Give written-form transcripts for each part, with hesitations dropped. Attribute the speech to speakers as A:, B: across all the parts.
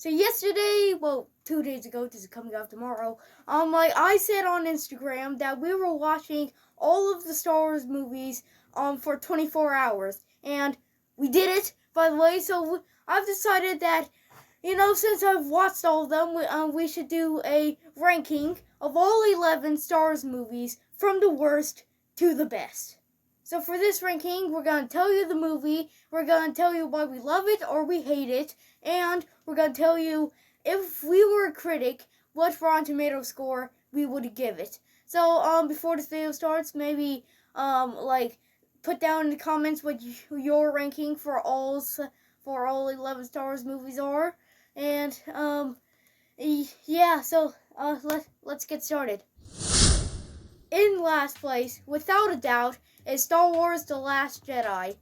A: So yesterday, 2 days ago, this is coming out tomorrow, I said on Instagram that we were watching all of the Star Wars movies, for 24 hours. And we did it, by the way, so I've decided that, since I've watched all of them, we should do a ranking of all 11 Star Wars movies from the worst to the best. So for this ranking, we're going to tell you the movie, we're going to tell you why we love it or we hate it, and we're going to tell you, if we were a critic, what Rotten Tomatoes score we would give it. So, before this video starts, maybe, put down in the comments what your ranking for all 11 Star Wars movies are. And, yeah, so, let's get started. In last place, without a doubt, is Star Wars The Last Jedi.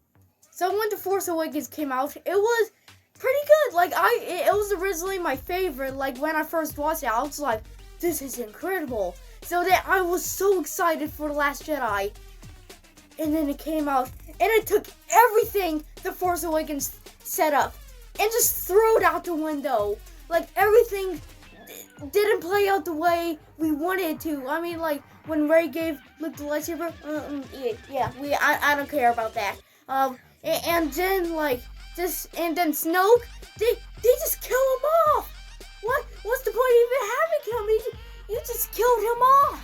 A: So when The Force Awakens came out, it was pretty good. It was originally my favorite. When I first watched it, I was like, this is incredible. So then I was so excited for The Last Jedi. And then it came out, and it took everything The Force Awakens set up and just threw it out the window. Everything didn't play out the way we wanted it to. I mean, when Rey gave Luke the lightsaber, I don't care about that. And then Snoke, they just kill him off. What's the point of even having him? You just killed him off.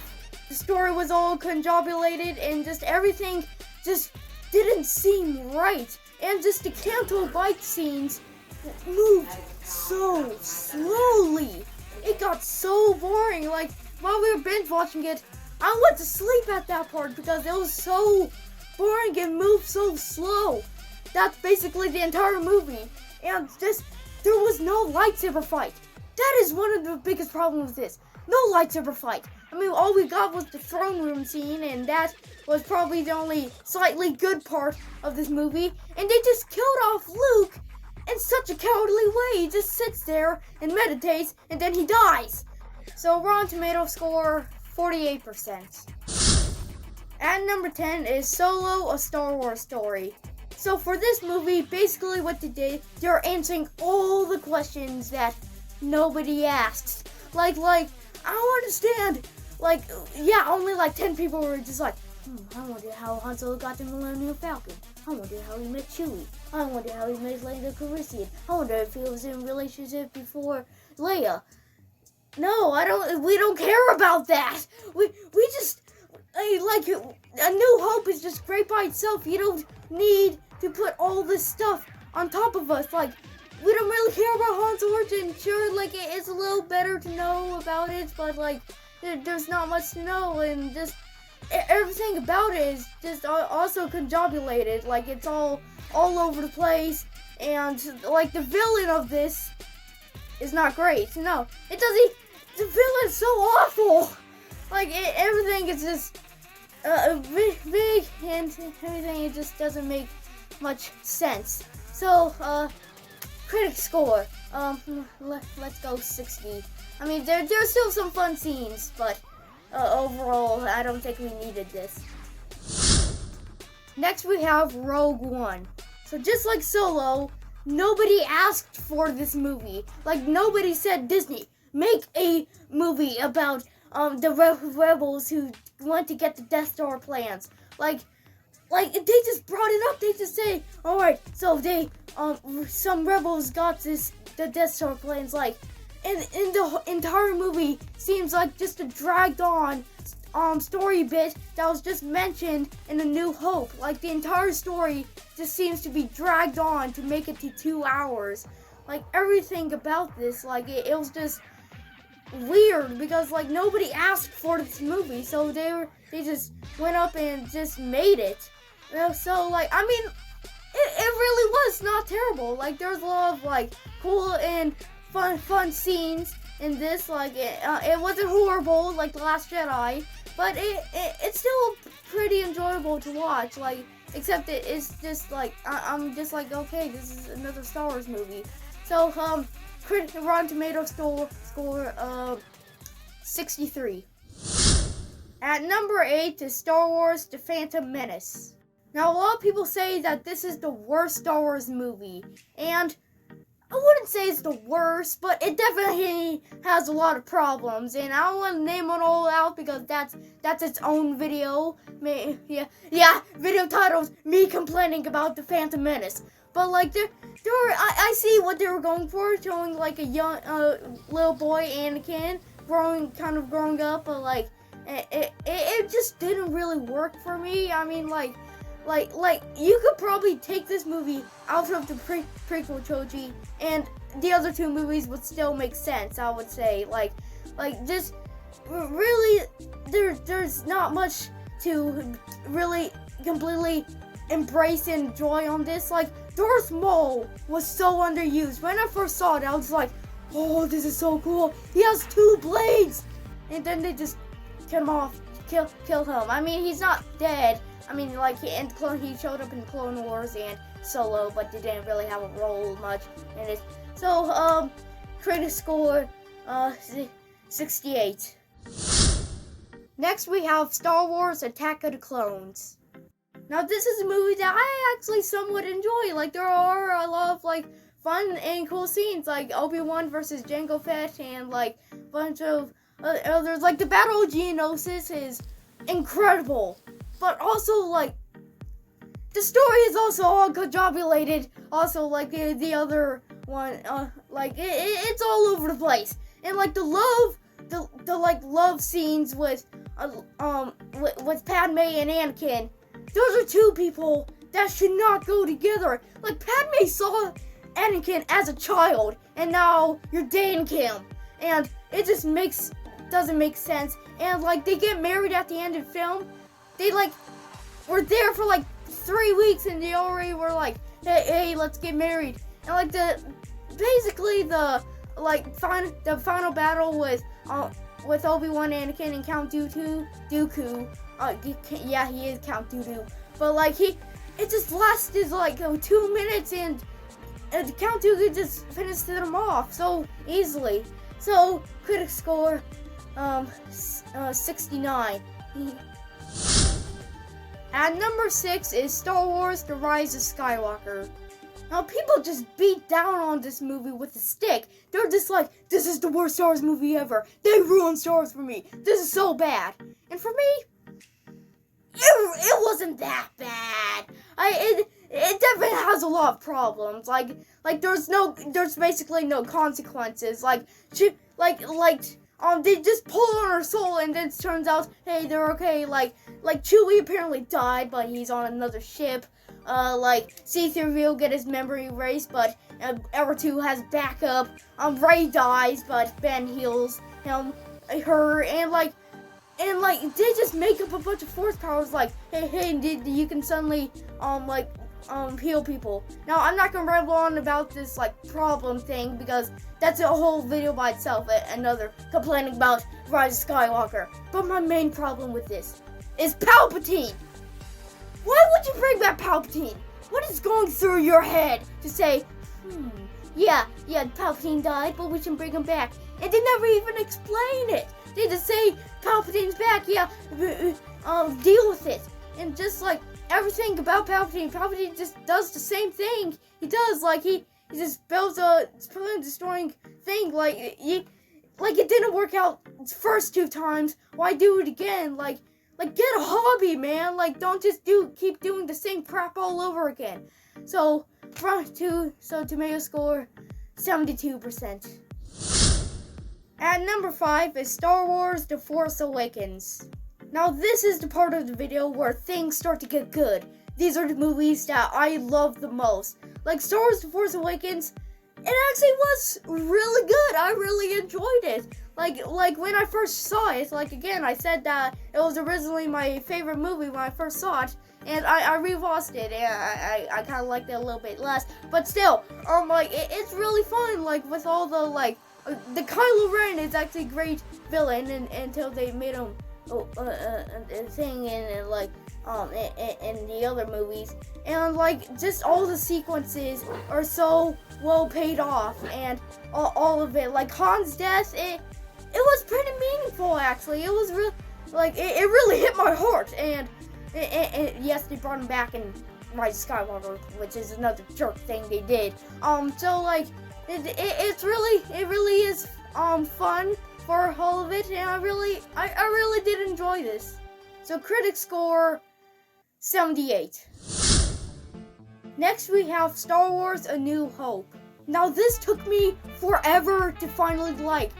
A: The story was all conjobulated, and just everything just didn't seem right. And just the Canto Bight scenes moved so slowly. It got so boring. While we were binge watching it, I went to sleep at that part because it was so boring and moved so slow. That's basically the entire movie. And there was no lightsaber fight. That is one of the biggest problems with this. No lightsaber fight. I mean, all we got was the throne room scene, and that was probably the only slightly good part of this movie. And they just killed off Luke in such a cowardly way. He just sits there and meditates, and then he dies. So Rotten Tomatoes score 48%. At number 10 is Solo: A Star Wars Story. So for this movie, basically what they did, they're answering all the questions that nobody asks. I don't understand. Only 10 people were just like, I wonder how Han Solo got the Millennium Falcon. I wonder how he met Chewie. I wonder how he met Lando Calrissian. I wonder if he was in a relationship before Leia. No, we don't care about that. We just, A New Hope is just great by itself. You don't need to put all this stuff on top of us. We don't really care about Han's origin. Sure, it's a little better to know about it, but, there's not much to know, and just everything about it is just also conjobulated. It's all over the place, and, the villain of this is not great. No, it doesn't. The villain's so awful. Everything is just big, and everything, it just doesn't make much sense. So, critic score, let's go 60. I mean, there's still some fun scenes, but overall, I don't think we needed this. Next, we have Rogue One. So just like Solo, nobody asked for this movie. Nobody said, Disney, make a movie about the rebels who want to get the Death Star plans. They just brought it up. They just say, alright, so some rebels got the Death Star plans, and the entire movie seems like just a dragged on story bit that was just mentioned in A New Hope. The entire story just seems to be dragged on to make it to 2 hours. Everything about this, it was just weird because nobody asked for this movie, so they just went up and just made it. So I mean, it really was not terrible. There's a lot of cool and fun scenes in this. It wasn't horrible like The Last Jedi, but it's still pretty enjoyable to watch. Except it's just I'm just okay, this is another Star Wars movie. So Rotten Tomatoes score 63. At number 8 is Star Wars: The Phantom Menace. Now, a lot of people say that this is the worst Star Wars movie, and I wouldn't say it's the worst, but it definitely has a lot of problems, and I don't want to name it all out because that's its own video. Video titles, me complaining about the Phantom Menace. But like I see what they were going for, showing like a young little boy Anakin growing up, but like it just didn't really work for me. I mean, like you could probably take this movie out of the prequel trilogy, and the other two movies would still make sense. I would say, like just really, there's not much to really completely embrace and enjoy on this. Like Darth Maul was so underused. When I first saw it, I was like, oh, this is so cool. He has 2 blades, and then they just kill him. I mean, he's not dead. I mean, like, he showed up in Clone Wars and Solo, but they didn't really have a role much in it. So, critic score, 68. Next, we have Star Wars Attack of the Clones. Now, this is a movie that I actually somewhat enjoy. Like, there are a lot of, like, fun and cool scenes, like Obi-Wan versus Jango Fett, and, like, a bunch of others. Like, the Battle of Geonosis is incredible. But also, like, the story is also all cojobulated. Also, like, the other one, like, it's all over the place. And, like, the love scenes with Padme and Anakin, those are 2 people that should not go together. Like, Padme saw Anakin as a child, and now you're dating him. And it just doesn't make sense. And, like, they get married at the end of the film. They, like, were there for, like, 3 weeks, and they already were like, hey, let's get married. And, like, the final battle with Obi-Wan, Anakin, and Count Dooku. He is Count Dooku. But, like, it just lasted, like, 2 minutes, and Count Dooku just finished them off so easily. So, critic score, 69. At number 6 is Star Wars The Rise of Skywalker. Now, people just beat down on this movie with a stick. They're just like, this is the worst Star Wars movie ever. They ruined Star Wars for me. This is so bad. And for me, it wasn't that bad. It definitely has a lot of problems. Like there's basically no consequences. They just pull on her soul, and then it turns out, hey, they're okay. Like Chewie apparently died, but he's on another ship. C3PO will get his memory erased, but R2 has backup. Rey dies, but Ben heals her, and they just make up a bunch of force powers. Like, hey, you can suddenly heal people. Now, I'm not gonna ramble on about this problem thing because that's a whole video by itself. Another complaining about Rise of Skywalker. But my main problem with this is Palpatine. Why would you bring back Palpatine? What is going through your head to say, yeah, Palpatine died, but we can bring him back? And they never even explain it. They just say Palpatine's back, deal with it. And just everything about Palpatine just does the same thing. He does, he just builds a destroying thing. It didn't work out the first 2 times. Why do it again? Get a hobby, man. Don't just keep doing the same crap all over again. So tomato score, 72%. At number 5 is Star Wars The Force Awakens. Now, this is the part of the video where things start to get good. These are the movies that I love the most. Star Wars The Force Awakens, it actually was really good. I really enjoyed it. When I first saw it, again, I said that it was originally my favorite movie when I first saw it, and I rewatched it, and I kind of liked it a little bit less, but still, it's really fun, with all the Kylo Ren is actually a great villain, until they made him a thing in the other movies, and just all the sequences are so well paid off, and all of it, Han's death, it was pretty meaningful, actually. It was really, it really hit my heart, and yes, they brought him back in Rise of Skywalker, which is another jerk thing they did. It really is fun for all of it, and I really did enjoy this. So critics score 78. Next we have Star Wars: A New Hope. Now this took me forever to finally like.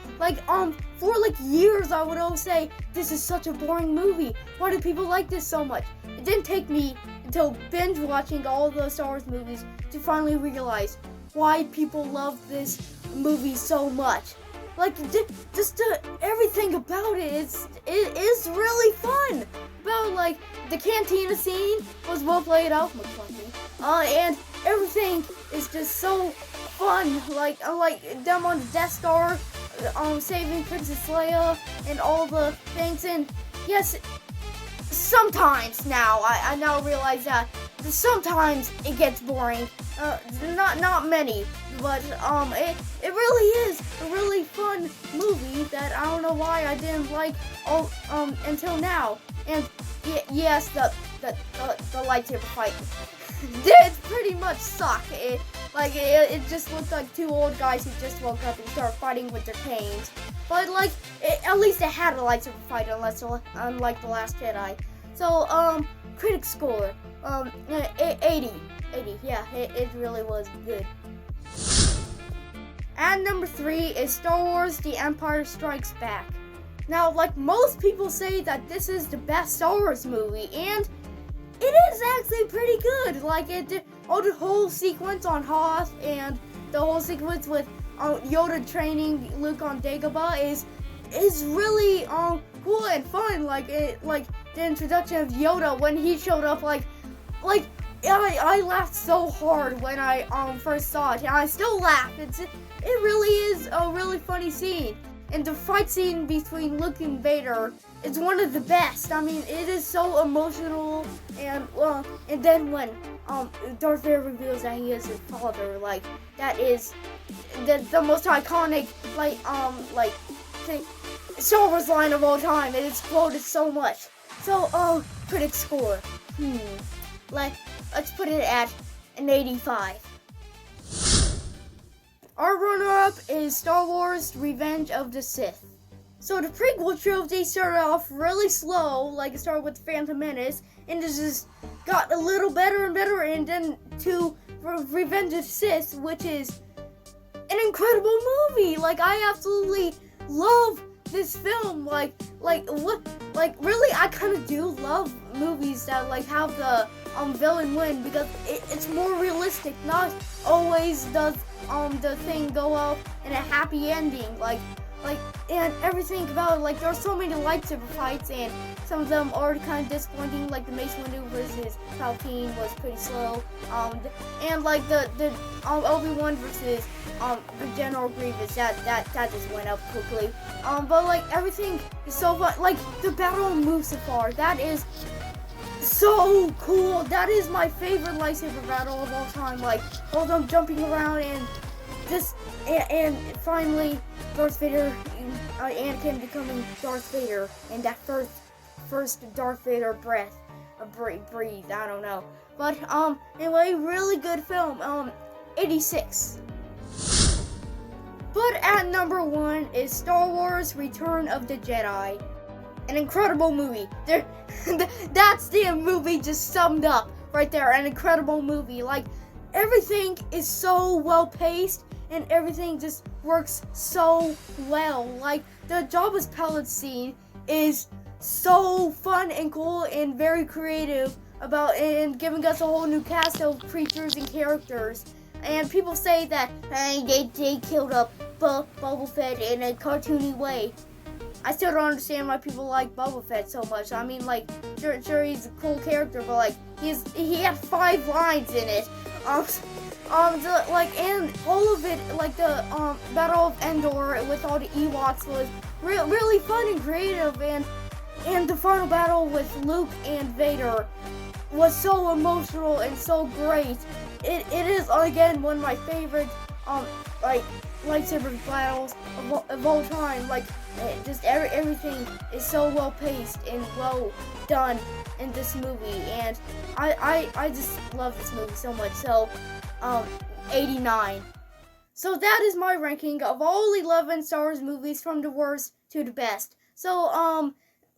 A: For years I would always say, this is such a boring movie. Why do people like this so much? It didn't take me until binge watching all the Star Wars movies to finally realize why people love this movie so much. Everything about it is really fun. About the cantina scene was well played out, and everything is just so fun. Like them on the Death Star, saving Princess Leia and all the things. And yes, sometimes now I now realize that sometimes it gets boring. Not many, but it really is a really fun movie that I don't know why I didn't like until now. And yes, the lightsaber fight did pretty much suck. It just looked like two old guys who just woke up and started fighting with their canes. But at least it had a lightsaber fight, unlike The Last Jedi. So critics score 80. Yeah, it really was good. And number 3 is Star Wars: The Empire Strikes Back. Now, most people say that this is the best Star Wars movie, and it is actually pretty good. All the whole sequence on Hoth and the whole sequence with Yoda training Luke on Dagobah is really cool and fun. The introduction of Yoda when he showed up, I laughed so hard when I first saw it, and I still laugh. It really is a really funny scene. And the fight scene between Luke and Vader is one of the best. I mean, it is so emotional, and then when Darth Vader reveals that he is his father, that is the most iconic Star Wars line of all time. It is quoted so much. So critics score. Let's put it at an 85. Our runner-up is Star Wars: Revenge of the Sith. So the prequel trilogy started off really slow, it started with Phantom Menace, and it just got a little better and better, and then to Revenge of the Sith, which is an incredible movie. I absolutely love this film. Really, I kind of do love movies that have the villain win, because it's more realistic. Not always does the thing go out in a happy ending. And everything about it, there are so many lightsaber fights, and some of them are kind of disappointing. The Mace Windu versus Palpatine was pretty slow. And the Obi-Wan versus General Grievous, that just went up quickly. But everything is so fun. The Battle of Mustafar, that is so cool. That is my favorite lightsaber battle of all time. All them jumping around and finally Darth Vader, Anakin becoming Darth Vader, and that first Darth Vader breath, breathe. I don't know, but anyway, really good film. 86. But at number 1 is Star Wars: Return of the Jedi. An incredible movie. That's the movie just summed up right there. An incredible movie. Everything is so well paced, and everything just works so well. The Jabba's Palace scene is so fun and cool and very creative and giving us a whole new cast of creatures and characters. And people say that they killed up Boba Fett in a cartoony way. I still don't understand why people like Boba Fett so much. I mean, sure he's a cool character, but he had 5 lines in it. And all of it, the Battle of Endor with all the Ewoks was really fun and creative, and the final battle with Luke and Vader was so emotional and so great. It is again one of my favorite lightsaber battles of all time. Just everything is so well paced and well done in this movie, and I just love this movie so much. So 89. So that is my ranking of all 11 Star Wars movies from the worst to the best. So,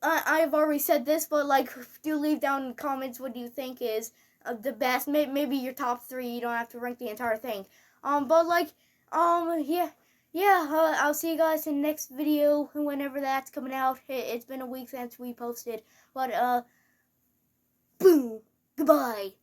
A: I've already said this, but, like, do leave down in the comments what do you think is the best. Maybe your top 3. You don't have to rank the entire thing. But, like, I'll see you guys in the next video, whenever that's coming out. It's been a week since we posted. But, boom, goodbye.